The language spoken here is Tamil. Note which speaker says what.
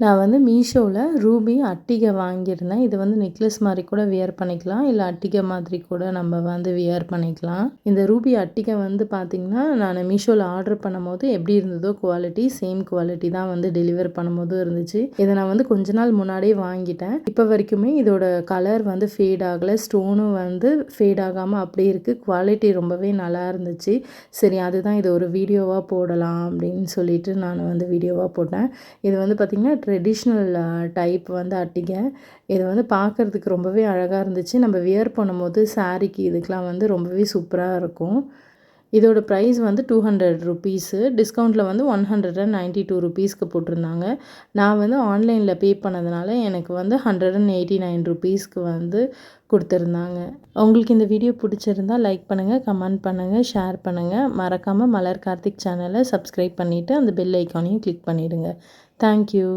Speaker 1: நான் வந்து மீஷோவில் ரூபி அட்டிகை வாங்கியிருந்தேன். இது வந்து நெக்லஸ் மாதிரி கூட வியர் பண்ணிக்கலாம், இல்லை அட்டிகை மாதிரி கூட நம்ம வந்து வியர் பண்ணிக்கலாம். இந்த ரூபி அட்டிகை வந்து பார்த்திங்கன்னா நான் மீஷோவில் ஆர்டர் பண்ணும்போது எப்படி இருந்ததோ குவாலிட்டி சேம் குவாலிட்டி தான் வந்து டெலிவர் பண்ணும்போதும் இருந்துச்சு. இதை நான் வந்து கொஞ்ச நாள் முன்னாடியே வாங்கிட்டேன். இப்போ வரைக்குமே இதோட கலர் வந்து ஃபேட் ஆகலை, ஸ்டோனும் வந்து ஃபேட் ஆகாமல் அப்படியே இருக்குது. குவாலிட்டி ரொம்பவே நல்லா இருந்துச்சு. சரி, அதுதான் இது ஒரு வீடியோவாக போடலாம் அப்படின்னு சொல்லிட்டு நான் வந்து வீடியோவாக போட்டேன். இது வந்து பார்த்திங்கன்னா ட்ரெடிஷ்னல் டைப் வந்து அட்டிகை. இது வந்து பார்க்குறதுக்கு ரொம்பவே அழகாக இருந்துச்சு. நம்ம வியர் பண்ணும்போது சாரீக்கு இதுக்கெலாம் வந்து ரொம்பவே சூப்பராக இருக்கும். இதோட ப்ரைஸ் வந்து 200 ருபீஸு. டிஸ்கவுண்ட்டில் வந்து 192 ருபீஸ்க்கு போட்டிருந்தாங்க. நான் வந்து ஆன்லைனில் பே பண்ணதுனால எனக்கு வந்து 189 ருபீஸ்க்கு வந்து கொடுத்துருந்தாங்க. உங்களுக்கு இந்த வீடியோ பிடிச்சிருந்தா லைக் பண்ணுங்கள், கமெண்ட் பண்ணுங்கள், ஷேர் பண்ணுங்கள். மறக்காமல் மலர் கார்த்திக் சேனலை சப்ஸ்கிரைப் பண்ணிவிட்டு அந்த பெல் ஐக்கானையும் கிளிக் பண்ணிவிடுங்க. தேங்க்யூ.